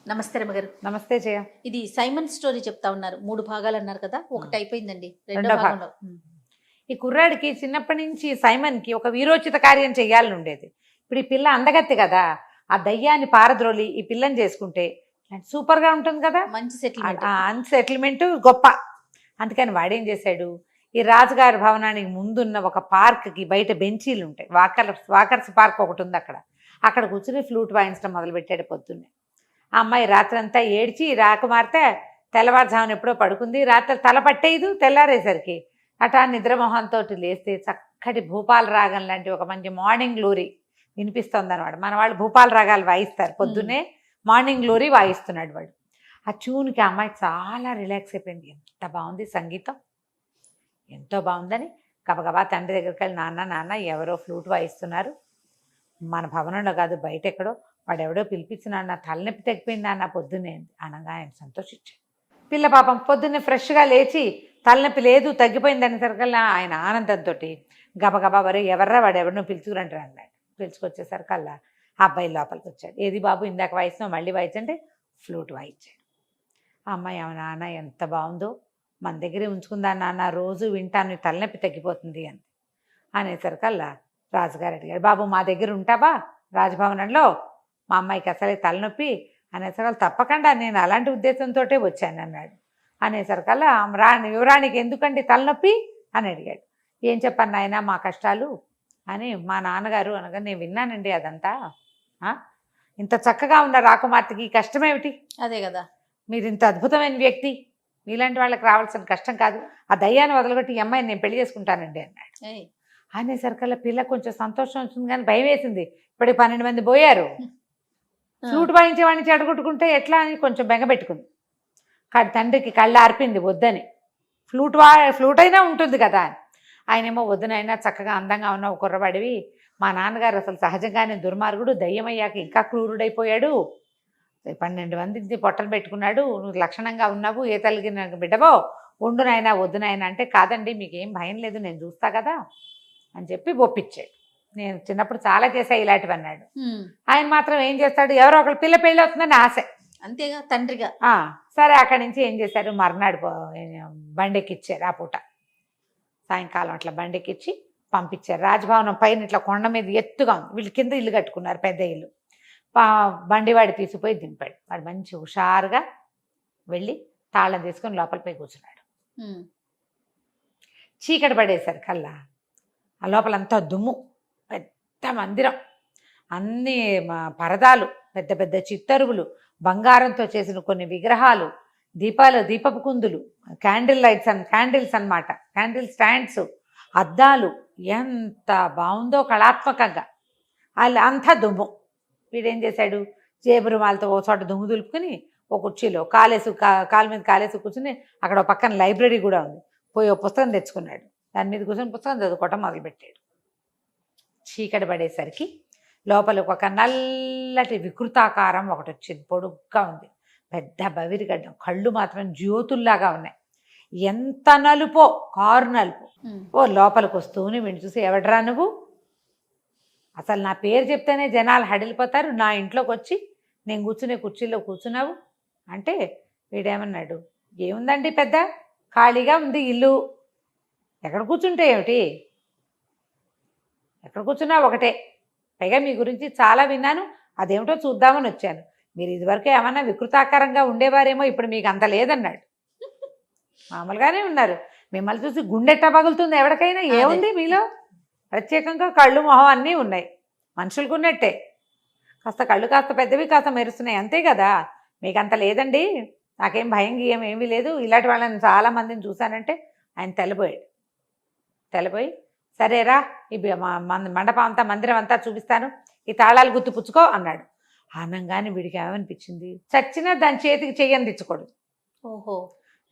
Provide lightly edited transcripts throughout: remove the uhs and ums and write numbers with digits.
నమస్తే రమగారు. నమస్తే జయ. ఇది సైమన్ స్టోరీ చెప్తా ఉన్నారు. 3 భాగాలు అన్నారు కదా, ఒకటి అయిపోయిందండి. రెండో రెండో భాగంలో ఈ కుర్రాడికి చిన్నప్పటి నుంచి సైమన్కి ఒక వీరోచిత కార్యం చెయ్యాలని ఉండేది. ఇప్పుడు ఈ పిల్ల అందగత్తి కదా, ఆ దయ్యాన్ని పారద్రోలి ఈ పిల్లని చేసుకుంటే సూపర్గా ఉంటుంది కదా, మంచి సెటిల్మెంట్. సెటిల్మెంట్ గొప్ప. అందుకని వాడేం చేశాడు, ఈ రాజుగారి భవనానికి ముందున్న ఒక పార్క్కి బయట బెంచీలు ఉంటాయి, వాకర్స్ పార్క్ ఒకటి ఉంది, అక్కడ కూర్చుని ఫ్లూట్ వాయించడం మొదలుపెట్టాడు పొద్దున్నే. ఆ అమ్మాయి రాత్రంతా ఏడ్చి రాకుమార్తె తెల్లవారుజామున ఎప్పుడో పడుకుంది. రాత్రి తల పట్టేయదు. తెల్లారేసరికి అటా నిద్రమోహంతో లేస్తే చక్కటి భూపాల రాగం లాంటి ఒక మంచి మార్నింగ్ గ్లోరీ వినిపిస్తుంది అనమాట. మన వాళ్ళు భూపాల రాగాలు వాయిస్తారు, పొద్దున్నే మార్నింగ్ గ్లోరీ వాయిస్తున్నాడు వాడు. ఆ ట్యూన్కి ఆ అమ్మాయి చాలా రిలాక్స్ అయిపోయింది. ఎంత బాగుంది సంగీతం, ఎంతో బాగుందని గబగబా తండ్రి దగ్గరికి వెళ్ళి, నాన్న ఎవరో ఫ్లూట్ వాయిస్తున్నారు, మన భవనంలో కాదు బయట ఎక్కడో, వాడెవడో పిలిపించినాడు, నా తలనొప్పి తగ్గిపోయింది అన్న పొద్దున్నే అనగా ఆయన సంతోషించాడు. పిల్ల పాపం పొద్దున్నే ఫ్రెష్గా లేచి తలనొప్పి లేదు తగ్గిపోయింది అనేసరికల్లా ఆయన ఆనందంతో గబగబా వరే ఎవర్రా వాడు ఎవరినో పిలుచుకురంటారు అన్నాడు. పిలుచుకొచ్చేసరికల్లా ఆ అబ్బాయి లోపలికి వచ్చాడు. ఏది బాబు ఇందాక వాయిస్తున్నావు, మళ్ళీ వాయించంటే ఫ్లూట్ వాయించాడు. ఆ అమ్మాయి ఆమె, నాన్న ఎంత బాగుందో, మన దగ్గరే ఉంచుకుందా నాన్న, రోజు వింటాను, తలనొప్పి తగ్గిపోతుంది అని అనేసరికల్లా రాజుగారు అడిగాడు, బాబు మా దగ్గర ఉంటావా రాజభవనంలో, మా అమ్మాయికి అసలే తలనొప్పి అనేసరికల్లా, తప్పకుండా నేను అలాంటి ఉద్దేశంతో వచ్చాను అన్నాడు. అనేసరికల్లా యువరానికి ఎందుకండి తలనొప్పి అని అడిగాడు. ఏం చెప్పాను నాయన మా కష్టాలు అని మా నాన్నగారు అనగా, నేను విన్నానండి అదంతా, ఇంత చక్కగా ఉన్న రాకుమార్తెకి ఈ కష్టమేమిటి, అదే కదా, మీరు ఇంత అద్భుతమైన వ్యక్తి, మీలాంటి వాళ్ళకి రావాల్సిన కష్టం కాదు, ఆ దయ్యాన్ని వదలగొట్టి ఈ అమ్మాయిని నేను పెళ్లి చేసుకుంటానండి అన్నాడు. అనేసరికల్లా పిల్ల కొంచెం సంతోషం వచ్చింది, కానీ భయం వేసింది. ఇప్పటికి 12 మంది పోయారు, ఫ్లూట్ వాయించేవాడిని చెడగొట్టుకుంటే ఎట్లా అని కొంచెం బెంగపెట్టుకుంది. కానీ తండ్రికి కళ్ళు ఆర్పింది, వద్దని. ఫ్లూట్ అయినా ఉంటుంది కదా అని. ఆయనేమో వద్దునైనా చక్కగా అందంగా ఉన్న ఒక కుర్రవాడివి, మా నాన్నగారు అసలు సహజంగానే దుర్మార్గుడు, దయ్యమయ్యాక ఇంకా క్రూరుడైపోయాడు, 12 మందికి పొట్టలు పెట్టుకున్నాడు, నువ్వు లక్షణంగా ఉన్నావు, ఏ తల్లికి బిడ్డవో, ఉండునైనా వద్దునైనా అంటే, కాదండి మీకేం భయం లేదు, నేను చూస్తా కదా అని చెప్పి ఒప్పించాడు. నేను చిన్నప్పుడు చాలా చేశా ఇలాంటివి అన్నాడు. ఆయన మాత్రం ఏం చేస్తాడు, ఎవరో ఒకళ్ళు పిల్ల పెళ్ళి అవుతుందని ఆశ, అంతేగా తండ్రిగా. సరే అక్కడి నుంచి ఏం చేశారు, మర్నాడు బండెక్కిచ్చారు. ఆ పూట సాయంకాలం అట్లా బండెక్కిచ్చి పంపించారు. రాజభవనం పైన ఇట్లా కొండ మీద ఎత్తుగా ఉంది, వీళ్ళు కింద ఇల్లు కట్టుకున్నారు, పెద్ద ఇల్లు. బండివాడి తీసిపోయి దింపాడు. వాడు మంచి హుషారుగా వెళ్ళి తాళం తీసుకొని లోపల పోయి కూర్చున్నాడు. చీకటి పడేసరి కల్లా ఆ లోపలంతా దుమ్ము, పెద్ద మందిరం, అన్ని పరదాలు, పెద్ద పెద్ద చిత్తరువులు, బంగారంతో చేసిన కొన్ని విగ్రహాలు, దీపపు కుందులు, క్యాండిల్స్ అన్నమాట, క్యాండిల్ స్టాండ్స్, అద్దాలు, ఎంత బాగుందో కళాత్మకంగా. వాళ్ళు అంతా దుమ్ము. వీడేం చేశాడు, జేబురుమాలతో ఓ చోట దుమ్ము దులుపుకొని ఒక కుర్చీలో కాలు మీద కాలేసి కూర్చుని, అక్కడ ఒక పక్కన లైబ్రరీ కూడా ఉంది, పోయి ఓ పుస్తకం తెచ్చుకున్నాడు. దాని మీద కూర్చొని పుస్తకం చదువుకోవటం మొదలుపెట్టాడు. చీకటి పడేసరికి లోపలికి ఒక నల్లటి వికృతాకారం ఒకటి వచ్చింది, పొడుగ్గా ఉంది, పెద్ద బవిరిగడ్డం, కళ్ళు మాత్రం జ్యోతుల్లాగా ఉన్నాయి, ఎంత నలుపో, కారు నలుపు. ఓ లోపలికి వస్తూనే వీడిని చూసి, ఎవడరా నువ్వు, అసలు నా పేరు చెప్తేనే జనాలు హడిలిపోతారు, నా ఇంట్లోకి వచ్చి నేను కూర్చునే కుర్చీలో కూర్చున్నావు అంటే, వీడేమన్నాడు, ఏముందండి పెద్ద ఖాళీగా ఉంది ఇల్లు, ఎక్కడ కూర్చుంటే ఏమిటి, ఎక్కడ కూర్చున్నా ఒకటే, పైగా మీ గురించి చాలా విన్నాను, అదేమిటో చూద్దామని వచ్చాను, మీరు ఇదివరకు ఏమన్నా వికృతాకారంగా ఉండేవారేమో, ఇప్పుడు మీకు అంత లేదన్నాడు. మామూలుగానే ఉన్నారు, మిమ్మల్ని చూసి గుండెట్టా పగులుతుంది ఎవరికైనా, ఏముంది మీలో, ప్రత్యేకంగా కళ్ళు మొహం అన్నీ ఉన్నాయి, మనుషులకు ఉన్నట్టే, కాస్త కళ్ళు కాస్త పెద్దవి కాస్త మెరుస్తున్నాయి అంతే కదా, మీకు అంత లేదండి, నాకేం భయం గీయం ఏమీ లేదు, ఇలాంటి వాళ్ళని చాలామందిని చూశానంటే ఆయన తెల్లబోయి సరేరా ఈ మండపం అంతా మందిరం అంతా చూపిస్తాను, ఈ తాళాలు గుర్తు పుచ్చుకో అన్నాడు. ఆనంగానే వీడికి ఏమనిపించింది, చచ్చినా దాని చేతికి చెయ్యనిచ్చుకోడు. ఓహో,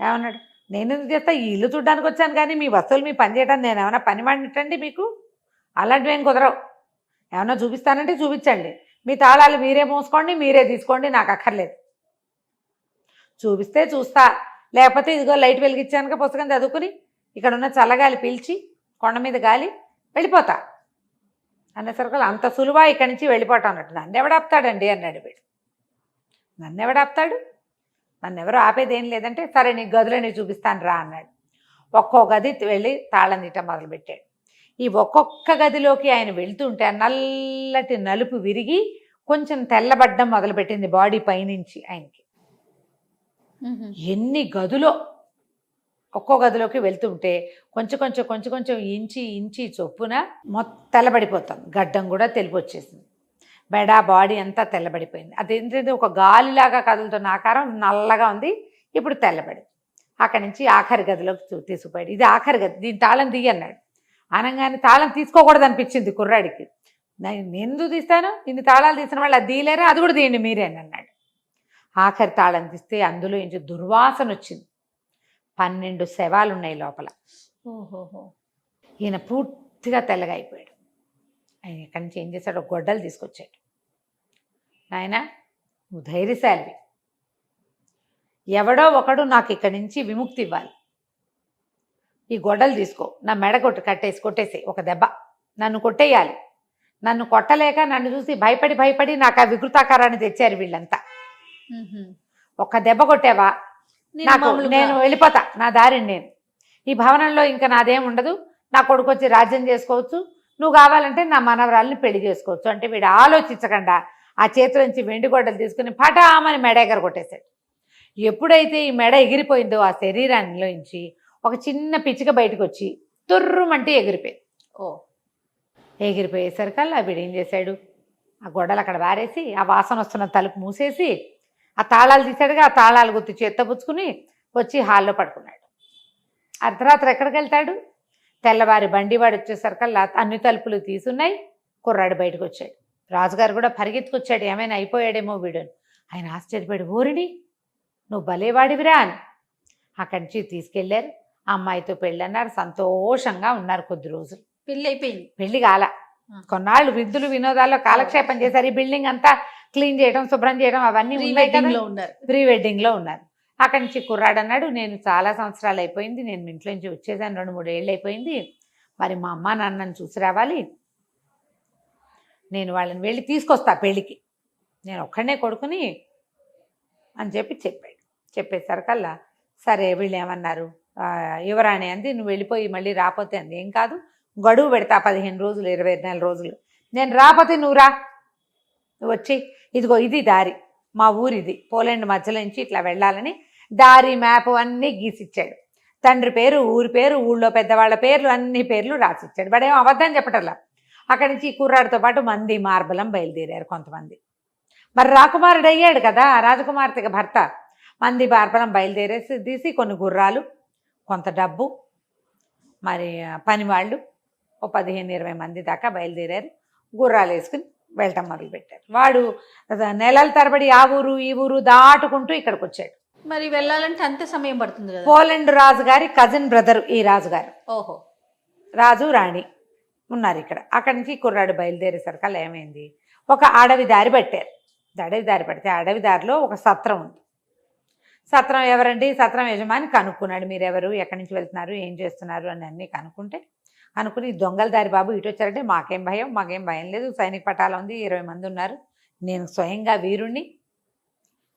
ఏమన్నాడు, నేను ఎందుకు చేస్తా, ఈ ఇల్లు చూడడానికి వచ్చాను కానీ మీ వస్తువులు మీ పని చేయడానికి నేను ఏమైనా పని మాడినట్టండి మీకు, అలాంటివి ఏం కుదరవు, ఏమన్నా చూపిస్తానంటే చూపించండి, మీ తాళాలు మీరే మోసుకోండి, మీరే తీసుకోండి, నాకు అక్కర్లేదు, చూపిస్తే చూస్తా, లేకపోతే ఇదిగో లైట్ వెలిగించానుక పుస్తకం చదువుకుని ఇక్కడ ఉన్న చల్లగాలి పీల్చి కొండ మీద గాలి వెళ్ళిపోతా అనేసరికి, అంత సులువా ఇక్కడి నుంచి వెళ్ళిపోతా అన్నట్టు, నన్ను ఎవడాపుతాడండి అన్నాడు వీడు. నన్నెవడు ఆపుతాడు, నన్నెవరు ఆపేదేం లేదంటే సరే నీ గదిలో నేను చూపిస్తాను రా అన్నాడు. ఒక్కో గది వెళ్ళి తాళం తీయటం మొదలుపెట్టాడు. ఈ ఒక్కొక్క గదిలోకి ఆయన వెళ్తుంటే ఆ నల్లటి నలుపు విరిగి కొంచెం తెల్లబడ్డం మొదలుపెట్టింది బాడీ పైనుంచి ఆయనకి. ఎన్ని గదులో ఒక్కో గదిలోకి వెళ్తుంటే కొంచెం కొంచెం కొంచెం కొంచెం ఇంచి చొప్పున మొత్తం తెల్లబడిపోతాం. గడ్డం కూడా తెలిపి వచ్చేసింది. బాడీ అంతా తెల్లబడిపోయింది. అదేంటంటే ఒక గాలిలాగా కదులుతున్న ఆకారం నల్లగా ఉంది, ఇప్పుడు తెల్లబడి అక్కడి నుంచి ఆఖరి గదిలోకి తీసుకుపోయాడు. ఇది ఆఖరి గది, దీని తాళం తీయి అన్నాడు. అనగానే తాళం తీసుకోకూడదు అనిపించింది కుర్రాడికి. నేను ఎందుకు తీస్తాను, ఇన్ని తాళాలు తీసిన వాళ్ళు అది తీయలేరా, అది కూడా తీయండి మీరే అని అన్నాడు. ఆఖరి తాళం తీస్తే అందులో నుంచి దుర్వాసన వచ్చింది. 12 శవాలు ఉన్నాయి లోపల. ఓహోహో. ఈయన పూర్తిగా తెల్లగా అయిపోయాడు. ఆయన ఎక్కడి నుంచి ఏం చేశాడు, గొడ్డలు తీసుకొచ్చాడు. నాయన నువ్వు ధైర్యశాలివి, ఎవడో ఒకడు నాకు ఇక్కడి నుంచి విముక్తి ఇవ్వాలి, ఈ గొడ్డలు తీసుకో, నా మెడ కొట్టేసి ఒక దెబ్బ నన్ను కొట్టేయాలి. నన్ను కొట్టలేక నన్ను చూసి భయపడి నాకు ఆ వికృతాకారాన్ని తెచ్చారు వీళ్ళంతా. ఒక్క దెబ్బ కొట్టావా నేను వెళ్ళిపోతా, నా దారిని నేను, ఈ భవనంలో ఇంకా నాదేం ఉండదు, నా కొడుకు వచ్చి రాజ్యం చేసుకోవచ్చు, నువ్వు కావాలంటే నా మనవరాల్ని పెళ్లి చేసుకోవచ్చు అంటే వీడు ఆలోచించకుండా ఆ చేతి నుంచి వెండి గొడ్డలు తీసుకుని పటామని మెడ ఎగర కొట్టేశాడు. ఎప్పుడైతే ఈ మెడ ఎగిరిపోయిందో ఆ శరీరాన్నిలోంచి ఒక చిన్న పిచ్చిక బయటకు వచ్చి తుర్రుమంటే ఎగిరిపోయింది. ఎగిరిపోయేసరికల్లా వీడు ఏం చేశాడు, ఆ గొడ్డలు అక్కడ వారేసి ఆ వాసన వస్తున్న తలుపు మూసేసి ఆ తాళాలు తీశాడుగా, ఆ తాళాలు గుర్తు చేత్తపుచ్చుకుని వచ్చి హాల్లో పడుకున్నాడు. అర్ధరాత్రి ఎక్కడికి వెళ్తాడు, తెల్లవారి బండివాడు వచ్చేసరికల్లా అన్ని తలుపులు తీసున్నాయి. కుర్రాడు బయటకు వచ్చాడు. రాజుగారు కూడా పరిగెత్తుకొచ్చాడు, ఏమైనా అయిపోయాడేమో వీడని. ఆయన ఆశ్చర్యపడి, ఓరిని నువ్వు భలేవాడివిరా అని అక్కడి నుంచి తీసుకెళ్లారు. ఆ అమ్మాయితో పెళ్ళి అన్నారు, సంతోషంగా ఉన్నారు కొద్ది రోజులు. పెళ్ళి అయిపోయింది. పెళ్లి కాల, కొన్నాళ్ళు విందులు వినోదాల్లో కాలక్షేపం చేశారు. ఈ బిల్డింగ్ అంతా క్లీన్ చేయడం, శుభ్రం చేయడం అవన్నీ ఉన్నాయి కదా, ప్రీ వెడ్డింగ్లో ఉన్నారు. అక్కడి నుంచి కుర్రాడు అన్నాడు, నేను చాలా సంవత్సరాలు అయిపోయింది, నేను మీ ఇంట్లో నుంచి వచ్చేదాన్ని 2-3 ఏళ్ళు అయిపోయింది, మరి మా అమ్మ నాన్నని చూసి రావాలి, నేను వాళ్ళని వెళ్ళి తీసుకొస్తా పెళ్ళికి, నేను ఒక్కడనే కొడుకుని అని చెప్పాడు. చెప్పేసరికల్లా సరే వీళ్ళు ఏమన్నారు, యువరాణి అంది, నువ్వు వెళ్ళిపోయి మళ్ళీ రాపోతే అంది, ఏం కాదు గడువు పెడతా 15 రోజులు 24 రోజులు, నేను రాపోతే నువ్వు రా, నువ్వు వచ్చి ఇదిగో ఇది దారి, మా ఊరిది, పోలాండ్ మధ్యలో నుంచి ఇట్లా వెళ్ళాలని దారి మ్యాప్ అన్నీ గీసిచ్చాడు. తండ్రి పేరు, ఊరి పేరు, ఊళ్ళో పెద్దవాళ్ళ పేర్లు, అన్ని పేర్లు రాసిచ్చాడు. వాడేమో అబద్ధం చెప్పటల్లా. అక్కడి నుంచి కుర్రాడితో పాటు మంది మార్బలం బయలుదేరారు కొంతమంది. మరి రాకుమారుడు అయ్యాడు కదా రాజకుమార్తెకి భర్త. మంది మార్బలం బయలుదేరేసి తీసి కొన్ని గుర్రాలు, కొంత డబ్బు, మరి పనివాళ్ళు ఓ 15-20 మంది దాకా బయలుదేరారు. గుర్రాలు వేసుకుని వెళ్ళటం మొదలుపెట్టారు. వాడు నెలల తరబడి ఆ ఊరు ఈ ఊరు దాటుకుంటూ ఇక్కడికి వచ్చాడు. మరి వెళ్ళాలంటే అంతే సమయం పడుతుంది కదా. పోలాండ్ రాజుగారి కజిన్ బ్రదర్ ఈ రాజుగారు. ఓహో. రాజు రాణి ఉన్నారు ఇక్కడ. అక్కడి నుంచి కుర్రాడు బయలుదేరేసరికల్లా ఏమైంది, ఒక అడవి దారి పట్టారు. అడవి దారి పడితే అడవి దారిలో ఒక సత్రం ఉంది. సత్రం ఎవరండి, సత్రం యజమాని కనుక్కున్నాడు, మీరెవరు, ఎక్కడి నుంచి వెళ్తున్నారు, ఏం చేస్తున్నారు అని అన్నీ అనుకుని దొంగల దారి బాబు ఇటు వచ్చారంటే మాకేం భయం లేదు, సైనిక పటాలం ఉంది, 20 మంది ఉన్నారు, నేను స్వయంగా వీరుణ్ణి,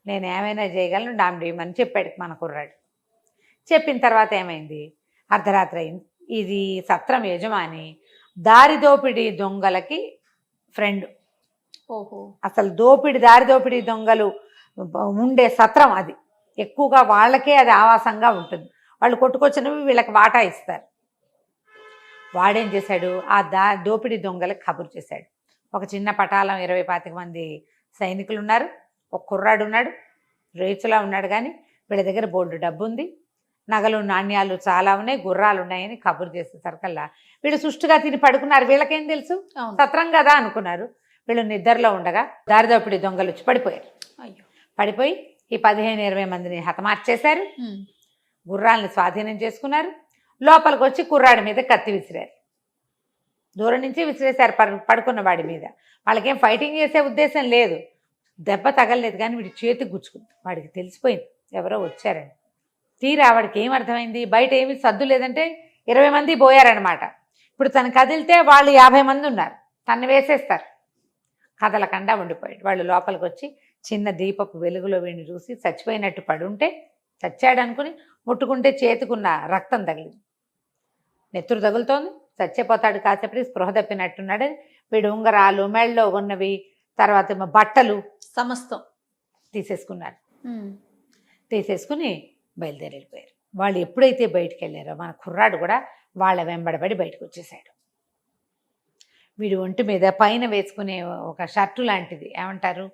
నేను ఏమైనా చేయగలను, డామ్డేమని చెప్పాడు మన కుర్రాడు. చెప్పిన తర్వాత ఏమైంది, అర్ధరాత్రి అయింది. ఇది సత్రం యజమాని దారి దోపిడీ దొంగలకి ఫ్రెండ్. ఓహో. అసలు దారి దోపిడీ దొంగలు ఉండే సత్రం అది, ఎక్కువగా వాళ్ళకే అది ఆవాసంగా ఉంటుంది. వాళ్ళు కొట్టుకొచ్చినవి వీళ్ళకి వాటా ఇస్తారు. వాడేం చేశాడు, ఆ దోపిడీ దొంగలకు కబురు చేశాడు. ఒక చిన్న పటాలం 20-25 మంది సైనికులు ఉన్నారు, ఒక కుర్రాడు ఉన్నాడు, రేచులా ఉన్నాడు, కానీ వీళ్ళ దగ్గర బోల్డు డబ్బు ఉంది, నగలు నాణ్యాలు చాలా ఉన్నాయి, గుర్రాలు ఉన్నాయని కబురు చేసేసరికల్లా వీళ్ళు సుష్టుగా తిని పడుకున్నారు. వీళ్ళకేం తెలుసు, సత్రం కదా అనుకున్నారు. వీళ్ళు నిద్రలో ఉండగా దారిదోపిడీ దొంగలు వచ్చి పడిపోయారు. పడిపోయి ఈ 15-20 మందిని హతమార్చేశారు, గుర్రాలను స్వాధీనం చేసుకున్నారు. లోపలికి వచ్చి కుర్రాడి మీద కత్తి విసిరారు. దూరం నుంచి విసిరేశారు పడుకున్న వాడి మీద. వాళ్ళకేం ఫైటింగ్ చేసే ఉద్దేశం లేదు, దెబ్బ తగలలేదు, కానీ వీడి చేతికి గుచ్చుకుంది. వాడికి తెలిసిపోయింది ఎవరో వచ్చారని. తీరా వాడికి ఏం అర్థమైంది, బయట ఏమి సద్దు లేదంటే 20 మంది పోయారనమాట. ఇప్పుడు తను కదిలితే వాళ్ళు 50 మంది ఉన్నారు, తను వేసేస్తారు. కదలకుండా ఉండిపోయాడు. వాళ్ళు లోపలికి వచ్చి చిన్న దీపపు వెలుగులో వీడిని చూసి చచ్చిపోయినట్టు పడుంటే చచ్చాడు అనుకుని ముట్టుకుంటే చేతుకున్న రక్తం తగిలింది. నెత్తురు తగులుతోంది, చచ్చిపోతాడు కాసేపటి స్పృహ తప్పినట్టున్నాడని వీడు ఉంగరాలు మెళ్ళలో ఉన్నవి తర్వాత ఏమో బట్టలు సమస్తం తీసేసుకున్నారు. ఉమ్. తీసేసుకుని బయలుదేరి వెళ్ళిపోయారు. వాళ్ళు ఎప్పుడైతే బయటికి వెళ్ళారో మన కుర్రాడు కూడా వాళ్ళ వెంబడబడి బయటకు వచ్చేసాడు. వీడు ఒంటి మీద పైన వేసుకునే ఒక షర్టు లాంటిది ఏమంటారు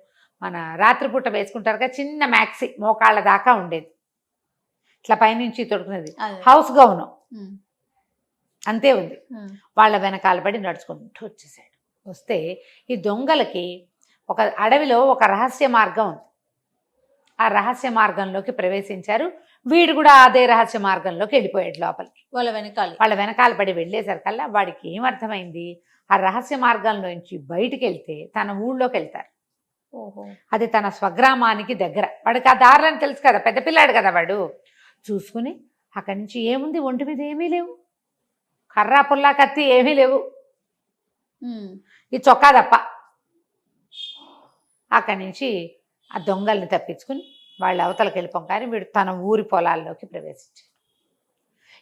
మన రాత్రిపూట వేసుకుంటారు కదా, చిన్న మ్యాక్సీ మోకాళ్ళ దాకా ఉండేది, ఇట్లా పైనుంచి తొడుకునేది, అదే. హౌస్ గౌను ఉమ్. అంతే ఉంది. ఉమ్. వాళ్ళ వెనకాల పడి నడుచుకుంటూ వచ్చేసాడు. వస్తే ఈ దొంగలకి ఒక అడవిలో ఒక రహస్య మార్గం ఉంది. ఆ రహస్య మార్గంలోకి ప్రవేశించారు. వీడు కూడా అదే రహస్య మార్గంలోకి వెళ్ళిపోయాడు లోపలికి. వాళ్ళ వెనకాల పడి వెళ్ళేసరికల్లా వాడికి ఏమర్థమైంది, ఆ రహస్య మార్గంలోంచి బయటికి వెళ్తే తన ఊళ్ళోకి వెళ్తారు. ఓహో. అది తన స్వగ్రామానికి దగ్గర. వాడికి ఆ దారులని తెలుసు కదా, పెద్ద పిల్లాడు కదా వాడు. చూసుకుని అక్కడి నుంచి ఏముంది, ఒంటి మీద ఏమీ లేవు, కర్రా పుల్లా కత్తి ఏమీ లేవు, ఉమ్. ఈ చొక్కా తప్ప. అక్కడి నుంచి ఆ దొంగల్ని తప్పించుకుని వాళ్ళు అవతలకి వెళ్ళిపోం. కానీ వీడు తన ఊరి పొలాల్లోకి ప్రవేశించాడు.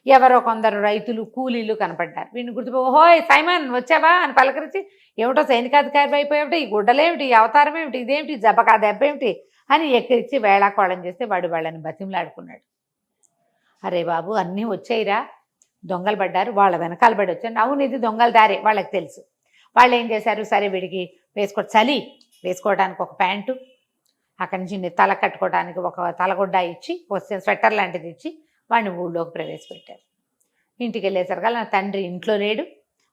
ఎవరో కొందరు రైతులు కూలీలు కనపడ్డారు. వీడిని గుర్తుపో, ఓహోయ్ సైమన్ వచ్చావా అని పలకరించి, ఏమిటో సైనికాధికారి అయిపోయావుటి, ఈ గుడ్డలేమిటి, ఈ అవతారం ఏమిటి, ఇదేమిటి, జబ్బకా దెబ్బ ఏమిటి అని ఎక్కిరిచ్చి వేళాకోళం చేస్తే వాడు వాళ్ళని బతిమలాడుకున్నాడు. అరే బాబు అన్నీ వచ్చాయిరా, దొంగలు పడ్డారు, వాళ్ళ వెనకాల పడి వచ్చాను. అవును ఇది దొంగల దారే వాళ్ళకి తెలుసు. వాళ్ళు ఏం చేశారు, సరే వీడికి చలి వేసుకోవడానికి ఒక ప్యాంటు, అక్కడి నుంచి తల కట్టుకోవడానికి ఒక తలగుడ్డ ఇచ్చి, వస్తే స్వెటర్ లాంటిది ఇచ్చి వాడిని ఊళ్ళోకి ప్రవేశపెట్టారు. ఇంటికి వెళ్ళేసరికి నా తండ్రి ఇంట్లో లేడు.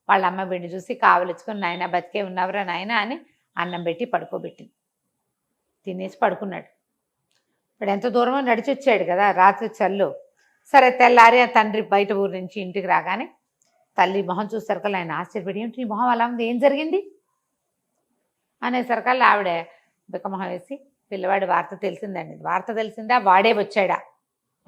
వాళ్ళ అమ్మ వీడిని చూసి కావలించుకొని, నాయన బతికే ఉన్నవరా నాయన అని అన్నం పెట్టి పడుకోబెట్టింది. తినేసి పడుకున్నాడు. ఇప్పుడు ఎంత దూరమో నడిచి వచ్చాడు కదా రాత్రి చల్లో. సరే తెల్లారి ఆ తండ్రి బయట ఊరు నుంచి ఇంటికి రాగానే తల్లి మొహం చూసేసరికల్లా ఆయన ఆశ్చర్యపడి, ఏంటి నీ మొహం అలా ఉంది, ఏం జరిగింది అనేసరికల్లా ఆవిడ బిక్కమొహం వేసి, పిల్లవాడి వార్త తెలిసిందండి. వార్త తెలిసిందా, వాడే వచ్చాడా,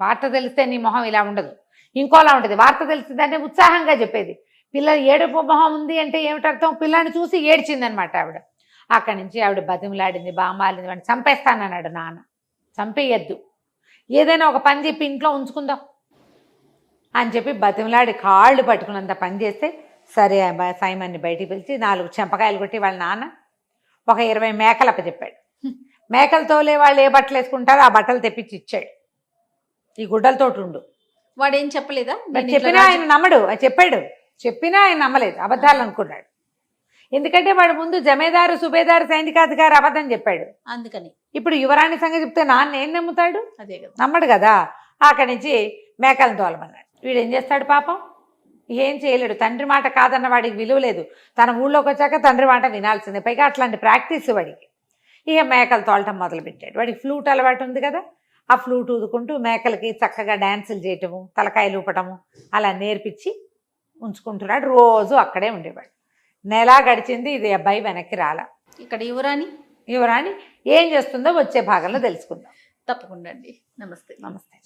వార్త తెలిస్తే నీ మొహం ఇలా ఉండదు, ఇంకోలా ఉంటుంది, వార్త తెలిసిందంటే ఉత్సాహంగా చెప్పేది. పిల్ల ఏడుపు మొహం ఉంది అంటే ఏమిటర్థం, పిల్లాన్ని చూసి ఏడ్చిందనమాట ఆవిడ. అక్కడి నుంచి ఆవిడ బతిమలాడింది, బామాలింది, వాడిని చంపేస్తానన్నాడు నాన్న. చంపేయద్దు, ఏదైనా ఒక పని చెప్పి ఇంట్లో ఉంచుకుందాం అని చెప్పి బతిమలాడి కాళ్ళు పట్టుకున్నంత పని చేస్తే, సరే సైమన్ని బయటికి పిలిచి 4 చెంపకాయలు కొట్టి వాళ్ళ నాన్న ఒక 20 మేకలు అప్పచెప్పాడు. మేకలతోలే వాళ్ళు ఏ బట్టలు వేసుకుంటారో ఆ బట్టలు తెప్పించి ఇచ్చాడు. ఈ గుడ్డలతోటి ఉండు. వాడు ఏం చెప్పలేదా, చెప్పినా ఆయన నమ్మడు, చెప్పాడు, చెప్పినా ఆయన నమ్మలేదు, అబద్ధాలు అనుకున్నాడు. ఎందుకంటే వాడు ముందు జమేదారు సుబేదారు సైనికాధికారి అబద్ధం చెప్పాడు. అందుకని ఇప్పుడు యువరాణి సంగతి చెప్తే నాన్న ఏం నమ్ముతాడు, అదే కదా, నమ్మడు కదా. అక్కడి నుంచి మేకలను తోలమన్నాడు. వీడు ఏం చేస్తాడు పాపం, ఏం చేయలేడు. తండ్రి మాట కాదన్న వాడికి విలువ లేదు. తన ఊళ్ళోకి వచ్చాక తండ్రి మాట వినాల్సిందే, పైగా అట్లాంటి ప్రాక్టీస్ వాడికి. ఇక మేకలు తోలటం మొదలుపెట్టాడు. వాడికి ఫ్లూట్ అలవాటు ఉంది కదా, ఆ ఫ్లూట్ ఊదుకుంటూ మేకలకి చక్కగా డ్యాన్సులు చేయటము, తలకాయలు ఊపటము అలా నేర్పించి ఉంచుకుంటున్నాడు. రోజు అక్కడే ఉండేవాడు. నెల గడిచింది, ఇది అబ్బాయి వెనక్కి రాలా. ఇక్కడ యువరాణి ఏం చేస్తుందో వచ్చే భాగంలో తెలుసుకుందాం. తప్పకుండా అండి. నమస్తే. నమస్తే.